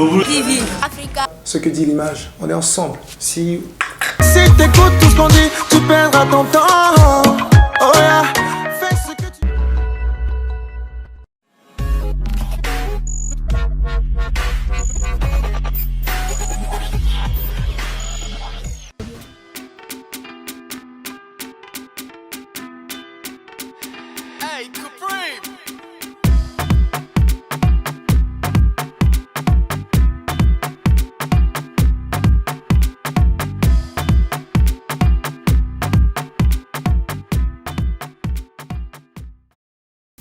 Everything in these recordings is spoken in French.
TV Africa. Ce que dit l'image, on est ensemble. See you. Si t'écoutes tout ce qu'on dit, tu perdras ton temps. Oh yeah. Fais ce que tu... Hey, Capri.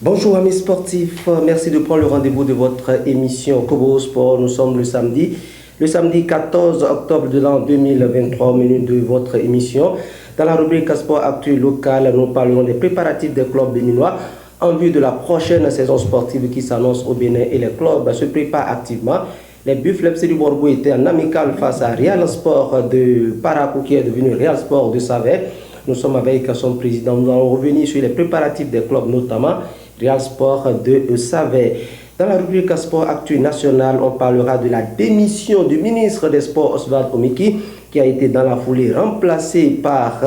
Bonjour amis sportifs, merci de prendre le rendez-vous de votre émission Kobo Sport. Nous sommes le samedi 14 octobre de l'an 2023, au menu de votre émission. Dans la rubrique Sport Actu Local, nous parlerons des préparatifs des clubs béninois en vue de la prochaine saison sportive qui s'annonce au Bénin et les clubs se préparent activement. Les Buffles FC du Borgo étaient en amical face à Real Sport de Parakou qui est devenu Real Sport de Savè. Nous sommes avec son président. Nous allons revenir sur les préparatifs des clubs, notamment Real Sport de Savè. Dans la rubrique Sport Actu National, on parlera de la démission du ministre des Sports Oswald Omiki, qui a été dans la foulée remplacé par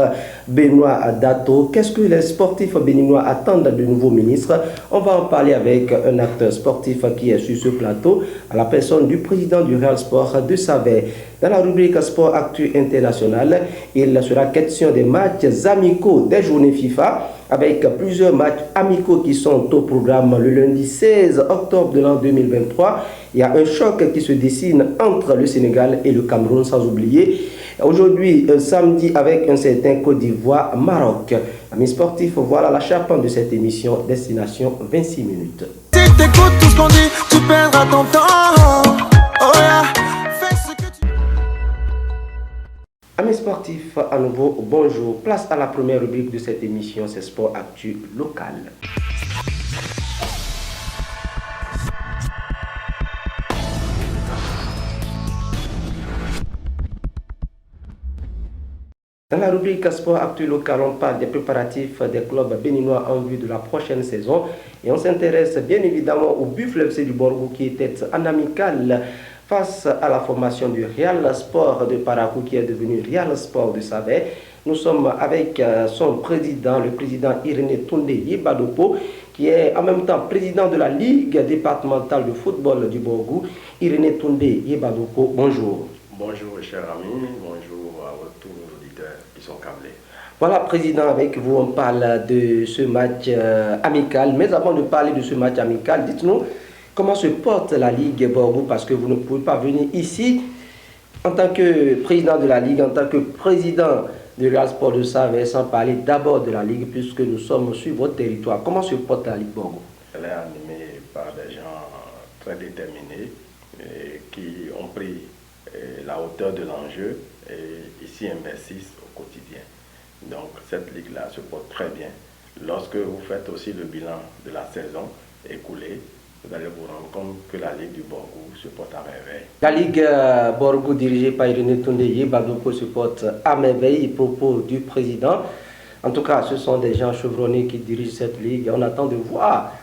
Benoît Dato. Qu'est-ce que les sportifs béninois attendent du nouveau ministre? On va en parler avec un acteur sportif qui est sur ce plateau, à la personne du président du Real Sport de Savè. Dans la rubrique Sport Actu International, il sera question des matchs amicaux des journées FIFA, avec plusieurs matchs amicaux qui sont au programme le lundi 16 octobre de l'an 2023. Il y a un choc qui se dessine entre le Sénégal et le Cameroun, sans oublier aujourd'hui samedi avec un certain Côte d'Ivoire-Maroc. Amis sportifs, voilà la charpente de cette émission Destination 26 minutes. Si t'écoutes tout ce qu'on dit, tu perdras ton temps. Oh yeah. Fais ce que tu... Amis sportifs, à nouveau, bonjour. Place à la première rubrique de cette émission, c'est Sport Actu Local. Dans la rubrique Sport Actu Local, on parle des préparatifs des clubs béninois en vue de la prochaine saison. Et on s'intéresse bien évidemment au Buffle FC du Borgo qui était en amical face à la formation du Real Sport de Parakou qui est devenu Real Sport de Savè. Nous sommes avec son président, le président Irénée Toundé Yebadopo, qui est en même temps président de la Ligue départementale de football du Borgo. Irénée Toundé Yebadopo, bonjour. Bonjour chers amis, bonjour à tous nos auditeurs qui sont câblés. Voilà, président, avec vous, on parle de ce match amical. Mais avant de parler de ce match amical, dites-nous comment se porte la Ligue Borgo, parce que vous ne pouvez pas venir ici en tant que président de la Ligue, en tant que président du Real Sport de Savè, sans parler d'abord de la Ligue, puisque nous sommes sur votre territoire. Comment se porte la Ligue Borgo? Elle est animée par des gens très déterminés qui ont pris la hauteur de l'enjeu et ici investissent au quotidien. Donc cette ligue-là se porte très bien. Lorsque vous faites aussi le bilan de la saison écoulée, vous allez vous rendre compte que la Ligue du Borgo se porte à merveille. La Ligue Borgo dirigée par Irénée Toundé Yebadopo se porte à merveille, propos du président. En tout cas, ce sont des gens chevronnés qui dirigent cette Ligue. On attend de voir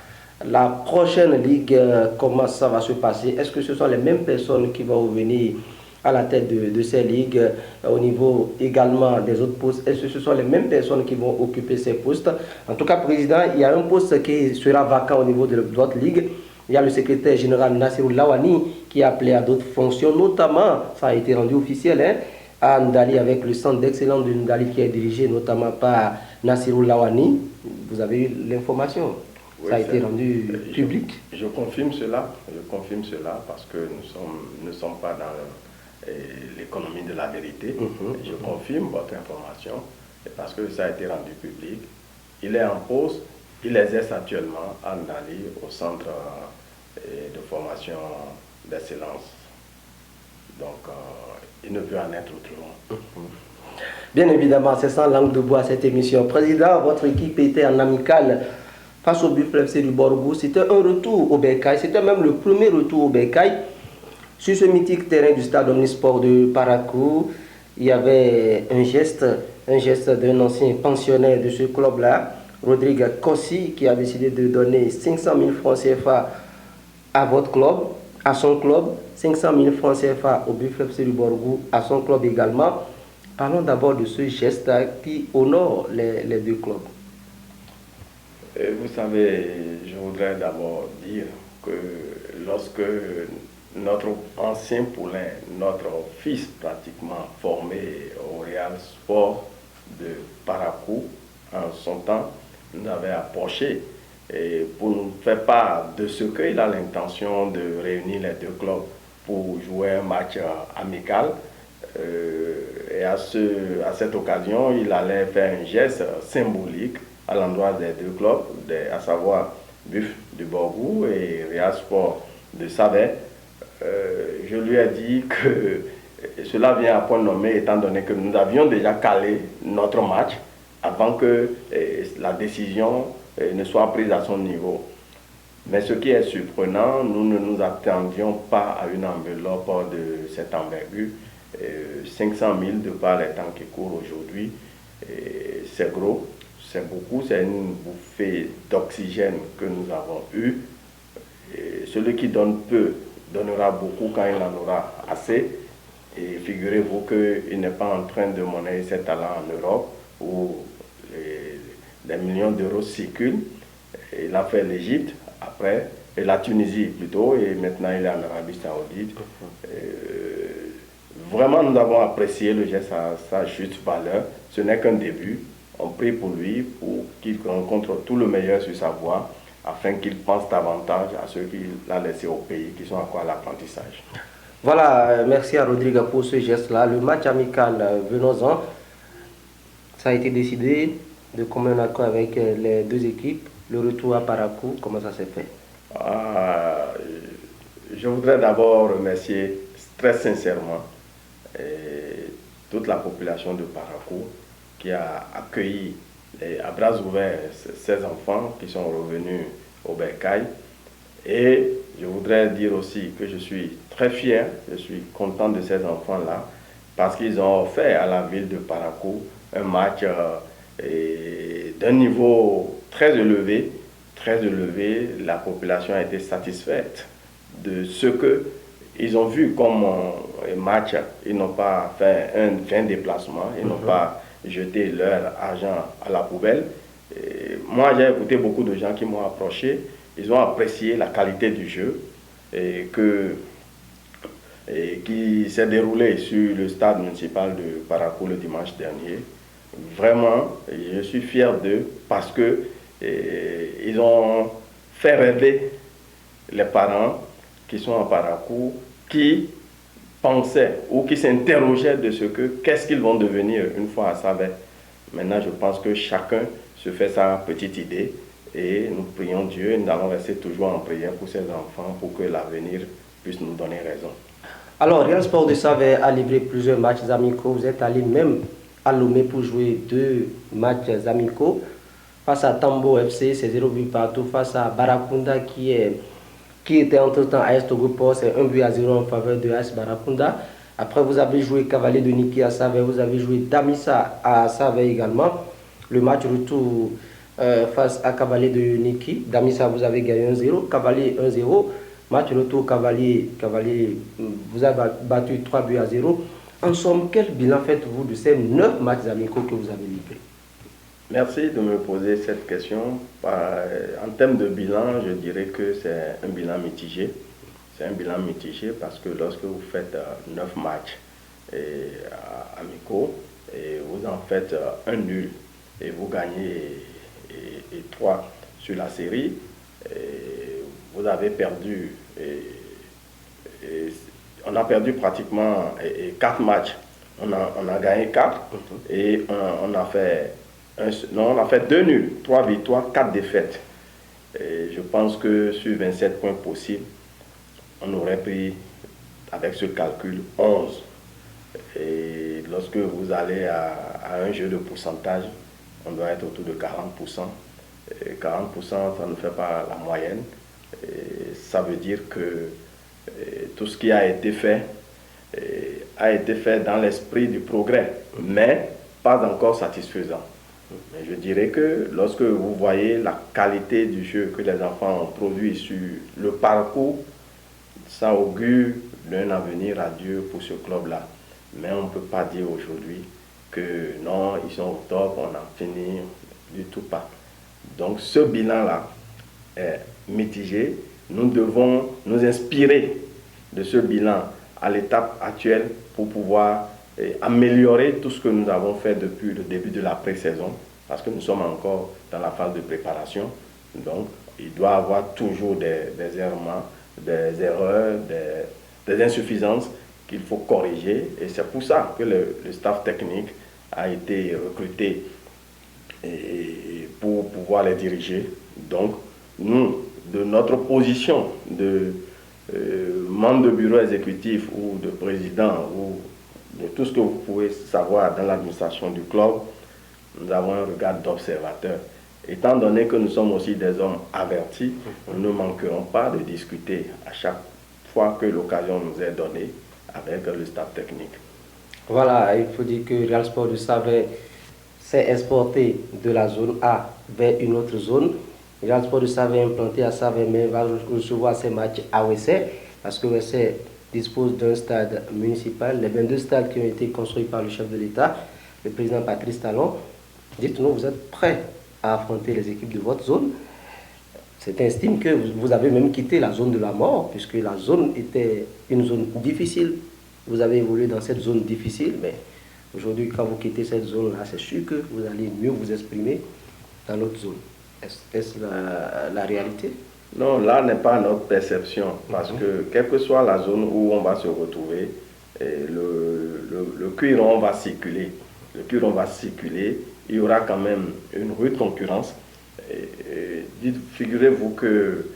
la prochaine Ligue, comment ça va se passer. Est-ce que ce sont les mêmes personnes qui vont revenir à la tête de ces ligues, au niveau également des autres postes? Est-ce que ce sont les mêmes personnes qui vont occuper ces postes? En tout cas, président, il y a un poste qui sera vacant au niveau de votre ligue. Il y a le secrétaire général Nassirou Lawani qui est appelé à d'autres fonctions, notamment, ça a été rendu officiel, à Ndali avec le centre d'excellence de Ndali qui est dirigé notamment par Nassirou Lawani. Vous avez eu l'information? Oui, ça a été rendu public. Je confirme cela parce que nous ne sommes pas dans l'économie de la vérité. Je confirme votre information parce que ça a été rendu public. Il est en poste, il exerce actuellement à Ndali au centre de formation d'excellence. Donc il ne peut en être autrement. Bien évidemment, c'est sans langue de bois cette émission. Président, votre équipe était en amical face au Buffle FC du Borgo. C'était un retour au Bercail, c'était même le premier retour au Bercail. Sur ce mythique terrain du stade Omnisport de Parakou, il y avait un geste d'un ancien pensionnaire de ce club-là, Rodrigue Kossi, qui a décidé de donner 500 000 francs CFA à votre club, à son club, 500 000 francs CFA au Buffet FC du Borgou à son club également. Parlons d'abord de ce geste qui honore les deux clubs. Vous savez, je voudrais d'abord dire que lorsque notre ancien poulain, notre fils pratiquement formé au Real Sport de Parakou, en son temps, nous avait approché et pour nous faire part de ce qu'il a l'intention de réunir les deux clubs pour jouer un match amical. Et à cette occasion, il allait faire un geste symbolique à l'endroit des deux clubs, à savoir Buff du Borgou et Real Sport de Savet. Je lui ai dit que cela vient à point nommé étant donné que nous avions déjà calé notre match avant que la décision ne soit prise à son niveau. Mais ce qui est surprenant, nous ne nous attendions pas à une enveloppe de cette envergure. 500 000 de par les temps qui courent aujourd'hui, c'est gros, c'est beaucoup, c'est une bouffée d'oxygène que nous avons eue. Celui qui donne peu donnera beaucoup quand il en aura assez. Et figurez-vous qu'il n'est pas en train de monnayer ses talents en Europe où des millions d'euros circulent. Il a fait l'Égypte après, et la Tunisie plutôt, et maintenant il est en Arabie Saoudite. Vraiment, nous avons apprécié le geste à sa juste valeur. Ce n'est qu'un début. On prie pour lui, pour qu'il rencontre tout le meilleur sur sa voie, afin qu'il pense davantage à ceux qu'il a laissés au pays, qui sont encore à l'apprentissage. Voilà, merci à Rodrigue pour ce geste-là. Le match amical, venons-en. Ça a été décidé de commun accord avec les deux équipes. Le retour à Parakou, comment ça s'est fait? Je voudrais d'abord remercier très sincèrement toute la population de Parakou qui a accueilli à bras ouverts ces enfants qui sont revenus au Bercail. Et je voudrais dire aussi que je suis très fier, je suis content de ces enfants-là parce qu'ils ont offert à la ville de Parakou un match d'un niveau très élevé. La population a été satisfaite de ce qu'ils ont vu comme match. Ils n'ont pas fait un vain déplacement, ils n'ont pas jeté leur argent à la poubelle. Et moi, j'ai écouté beaucoup de gens qui m'ont approché. Ils ont apprécié la qualité du jeu qui s'est déroulé sur le stade municipal de Parakou le dimanche dernier. Vraiment, je suis fier d'eux parce que ils ont fait rêver les parents qui sont en Parakou, qui pensaient ou qui s'interrogeaient de qu'est-ce qu'ils vont devenir une fois à Savet. Maintenant, je pense que chacun se fait sa petite idée et nous prions Dieu et nous allons rester toujours en prière pour ces enfants pour que l'avenir puisse nous donner raison. Alors, Real Sport de Savet a livré plusieurs matchs amicaux. Vous êtes allé même à Lomé pour jouer 2 matchs amicaux. Face à Tambo FC, c'est 0 but partout. Face à Barakunda qui était entre-temps à Est-Togopo, c'est 1-0 en faveur de AS Barakunda. Après, vous avez joué Cavalier de Niki à Savet, vous avez joué Damissa à Savet également. Le match retour face à Cavalier de Niki. Damissa, vous avez gagné 1-0. Cavalier 1-0. Match retour Cavalier, vous avez battu 3-0. En somme, quel bilan faites-vous de ces 9 matchs amicaux que vous avez livrés? Merci de me poser cette question. En termes de bilan, je dirais que c'est un bilan mitigé. C'est un bilan mitigé parce que lorsque vous faites 9 matchs amicaux et vous en faites un nul et vous gagnez 3 sur la série, vous avez perdu. On a perdu pratiquement 4 matchs. On a gagné 4 et on a fait 2 nuls, 3 victoires, 4 défaites. Et je pense que sur 27 points possibles, on aurait pris, avec ce calcul, 11. Et lorsque vous allez à un jeu de pourcentage, on doit être autour de 40%. Et 40%, ça ne fait pas la moyenne. Et ça veut dire que tout ce qui a été fait dans l'esprit du progrès, mais pas encore satisfaisant. Mais je dirais que lorsque vous voyez la qualité du jeu que les enfants ont produit sur le parcours, ça augure d'un avenir radieux pour ce club-là. Mais on ne peut pas dire aujourd'hui que non, ils sont au top, on a fini, du tout pas. Donc ce bilan-là est mitigé. Nous devons nous inspirer de ce bilan à l'étape actuelle pour pouvoir améliorer tout ce que nous avons fait depuis le début de la pré-saison, parce que nous sommes encore dans la phase de préparation. Donc il doit y avoir toujours des errements, des erreurs, des insuffisances qu'il faut corriger. Et c'est pour ça que le staff technique a été recruté pour pouvoir les diriger. Donc, nous, de notre position de membre de bureau exécutif ou de président ou de tout ce que vous pouvez savoir dans l'administration du club, nous avons un regard d'observateur. Étant donné que nous sommes aussi des hommes avertis, nous ne manquerons pas de discuter à chaque fois que l'occasion nous est donnée avec le staff technique. Voilà, il faut dire que Real Sport de Savaie s'est exporté de la zone A vers une autre zone. Real Sport de Savaie implanté à Savaie, mais va recevoir ses matchs à Ouessé, parce que Ouessé dispose d'un stade municipal. Les 22 stades qui ont été construits par le chef de l'État, le président Patrice Talon. Dites-nous, vous êtes prêts à affronter les équipes de votre zone? C'est estime que vous avez même quitté la zone de la mort, puisque la zone était une zone difficile. Vous avez évolué dans cette zone difficile, mais aujourd'hui, quand vous quittez cette zone-là, c'est sûr que vous allez mieux vous exprimer dans l'autre zone. Est-ce la réalité? Non, là n'est pas notre perception, parce que quelle que soit la zone où on va se retrouver, le cuiron va circuler. Le cuiron va circuler, il y aura quand même une rude concurrence. Figurez-vous que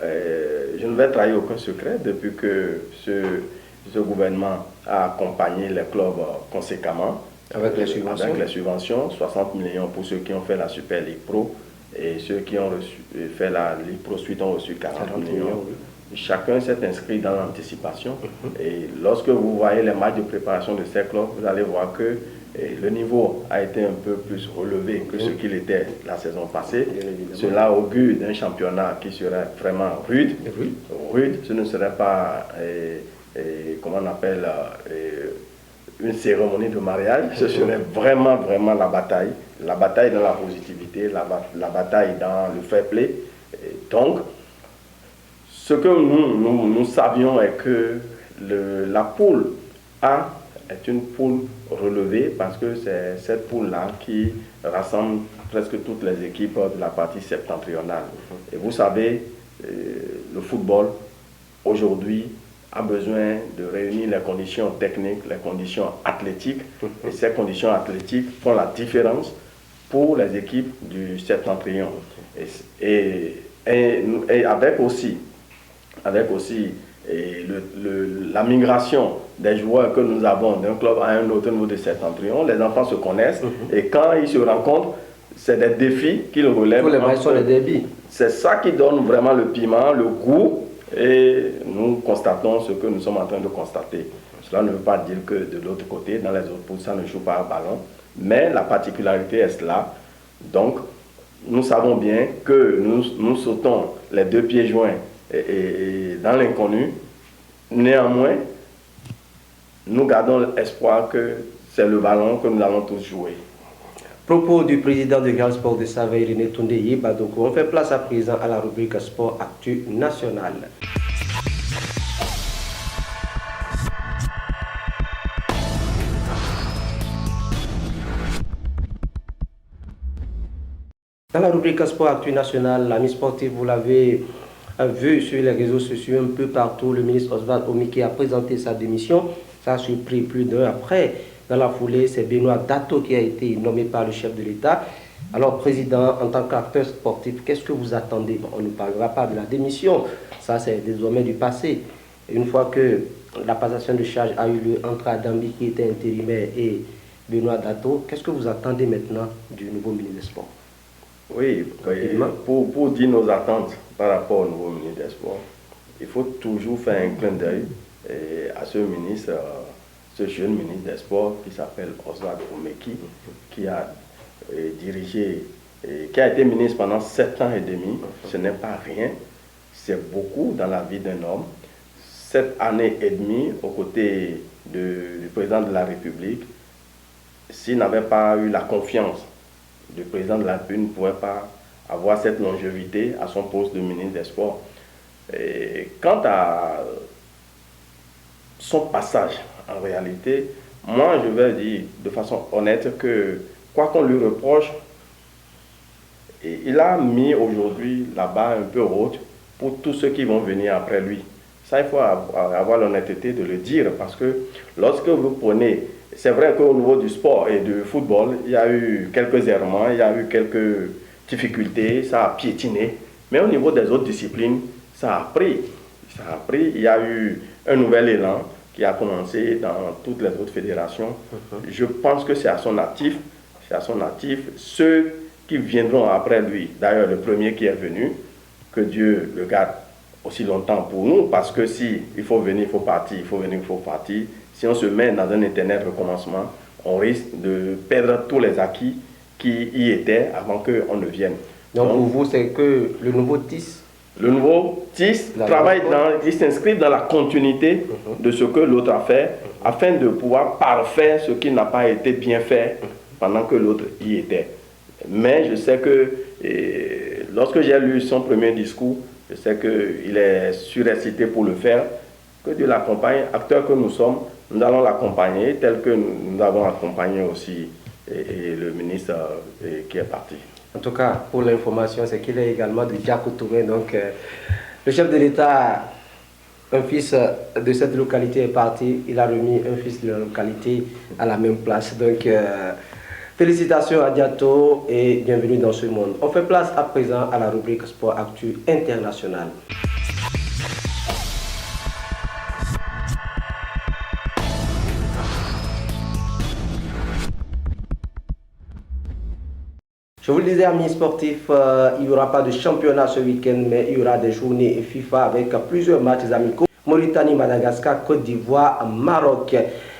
je ne vais trahir aucun secret depuis que ce gouvernement a accompagné les clubs conséquemment. Avec les subventions? Avec les subventions, 60 millions pour ceux qui ont fait la Super Ligue Pro et ceux qui ont fait la Ligue Pro Suite ont reçu 40 millions. Oui. Chacun s'est inscrit dans l'anticipation. Et lorsque vous voyez les matchs de préparation de ces clubs, vous allez voir que le niveau a été un peu plus relevé que ce qu'il était la saison passée. Cela augure d'un championnat qui serait vraiment rude. Rude, ce ne serait pas, comment on appelle, une cérémonie de mariage. Ce serait vraiment, vraiment la bataille. La bataille dans la positivité, la bataille dans le fair play. Et donc, ce que nous savions est que la poule A est une poule relevée, parce que c'est cette poule-là qui rassemble presque toutes les équipes de la partie septentrionale. Et vous savez, le football, aujourd'hui, a besoin de réunir les conditions techniques, les conditions athlétiques. Et ces conditions athlétiques font la différence pour les équipes du septentrion. Et avec aussi la migration des joueurs que nous avons d'un club à un autre niveau de septentrion, les enfants se connaissent et quand ils se rencontrent, c'est des défis qu'ils relèvent. C'est ça qui donne vraiment le piment, le goût, et nous constatons ce que nous sommes en train de constater. Cela ne veut pas dire que de l'autre côté, dans les autres poules, ça ne joue pas à ballon, mais la particularité est là. Donc, nous savons bien que nous sautons les deux pieds joints et dans l'inconnu. Néanmoins, nous gardons l'espoir que c'est le ballon que nous allons tous jouer. Propos du président de Real Sport de Savaie, René Toundé Yebadoko. On fait place à présent à la rubrique Sport Actu National. Dans la rubrique Sport Actu National, l'ami sportif, vous l'avez vu sur les réseaux sociaux un peu partout, le ministre Oswald Omiki a présenté sa démission. Ça a surpris plus d'un. Après, dans la foulée, c'est Benoît Dato qui a été nommé par le chef de l'État. Alors, président, en tant qu'acteur sportif, qu'est-ce que vous attendez? Bon, on ne parlera pas de la démission, ça c'est désormais du passé. Une fois que la passation de charge a eu lieu entre Adambi qui était intérimaire et Benoît Dato, qu'est-ce que vous attendez maintenant du nouveau ministre des Sports? Oui, pour dire nos attentes par rapport au nouveau ministre des Sports, il faut toujours faire un clin d'œil à ce ministre, ce jeune ministre des Sports qui s'appelle Oswald Omeki, qui a dirigé, qui a été ministre pendant 7 ans et demi. Ce n'est pas rien, c'est beaucoup dans la vie d'un homme. 7 années et demie aux côtés du président de la République, s'il n'avait pas eu la confiance du président de la République, il ne pouvait pas avoir cette longévité à son poste de ministre des Sports. Et quant à son passage, en réalité, moi je vais dire de façon honnête que quoi qu'on lui reproche, il a mis aujourd'hui la barre un peu haute pour tous ceux qui vont venir après lui. Ça, il faut avoir l'honnêteté de le dire parce que lorsque vous prenez, c'est vrai qu'au niveau du sport et du football, il y a eu quelques errements, il y a eu quelques difficultés, ça a piétiné, mais au niveau des autres disciplines, ça a pris. Ça a pris, il y a eu un nouvel élan qui a commencé dans toutes les autres fédérations. Je pense que c'est à son actif, ceux qui viendront après lui, d'ailleurs le premier qui est venu, que Dieu le garde aussi longtemps pour nous, parce que si il faut venir, il faut partir, il faut venir, il faut partir. Si on se met dans un éternel recommencement, on risque de perdre tous les acquis qui y étaient avant qu'on ne vienne. Donc pour vous, c'est que le nouveau TIS. Le nouveau TIS il s'inscrit dans la continuité de ce que l'autre a fait, afin de pouvoir parfaire ce qui n'a pas été bien fait pendant que l'autre y était. Mais je sais que lorsque j'ai lu son premier discours, je sais qu'il est surexcité pour le faire. Que Dieu l'accompagne. Acteurs que nous sommes, nous allons l'accompagner tel que nous avons accompagné aussi le ministre qui est parti. En tout cas, pour l'information, c'est qu'il est également de Diakou Touré. Donc, le chef de l'État, un fils de cette localité est parti. Il a remis un fils de la localité à la même place. Donc, félicitations à Diato et bienvenue dans ce monde. On fait place à présent à la rubrique Sport Actu International. Je vous le disais, amis sportifs, il n'y aura pas de championnat ce week-end, mais il y aura des journées FIFA avec plusieurs matchs amicaux. Mauritanie, Madagascar, Côte d'Ivoire, Maroc.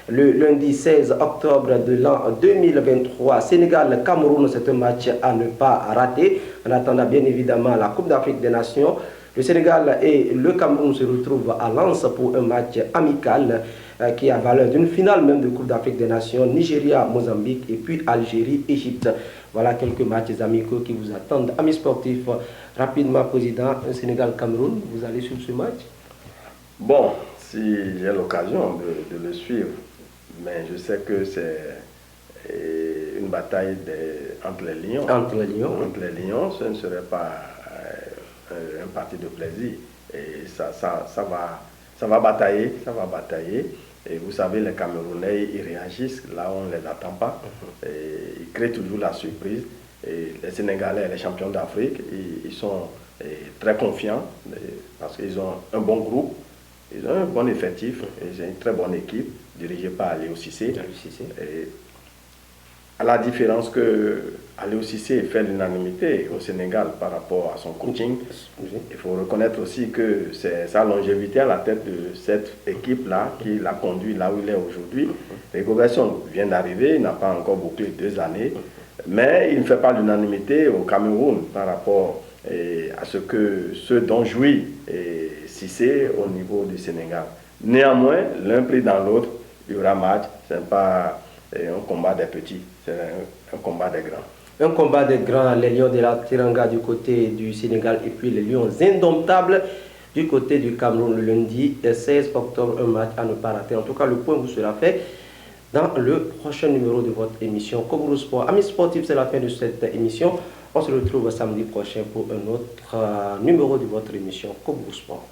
Le lundi 16 octobre de l'an 2023, Sénégal, Cameroun, c'est un match à ne pas rater. En attendant bien évidemment la Coupe d'Afrique des Nations, le Sénégal et le Cameroun se retrouvent à Lens pour un match amical qui a valeur d'une finale même de Coupe d'Afrique des Nations, Nigeria, Mozambique et puis Algérie, Égypte. Voilà quelques matchs amicaux qui vous attendent. Amis sportifs, rapidement, président, Sénégal-Cameroun, vous allez sur ce match? Bon, si j'ai l'occasion de le suivre, mais je sais que c'est une bataille entre les lions. Entre les lions. Entre les lions, ce ne serait pas un parti de plaisir. Et ça va batailler, Et vous savez, les Camerounais, ils réagissent là où on ne les attend pas. Et ils créent toujours la surprise. Et les Sénégalais, les champions d'Afrique, ils sont très confiants parce qu'ils ont un bon groupe, ils ont un bon effectif, ils ont une très bonne équipe dirigée par Aliou Cissé. Et à la différence que Aliou Cissé fait l'unanimité au Sénégal par rapport à son coaching, il faut reconnaître aussi que c'est sa longévité à la tête de cette équipe-là qui l'a conduit là où il est aujourd'hui. Hugo Besson vient d'arriver, il n'a pas encore bouclé 2 années, mais il ne fait pas l'unanimité au Cameroun par rapport à ce dont jouit Cissé au niveau du Sénégal. Néanmoins, l'un pris dans l'autre, il y aura match, ce n'est pas un combat des petits, c'est un combat des grands. Un combat des grands, les Lions de la Teranga du côté du Sénégal et puis les Lions indomptables du côté du Cameroun le lundi 16 octobre, un match à ne pas rater. En tout cas, le point vous sera fait dans le prochain numéro de votre émission Kobro Sport. Amis sportifs, c'est la fin de cette émission. On se retrouve samedi prochain pour un autre numéro de votre émission Kobro Sport.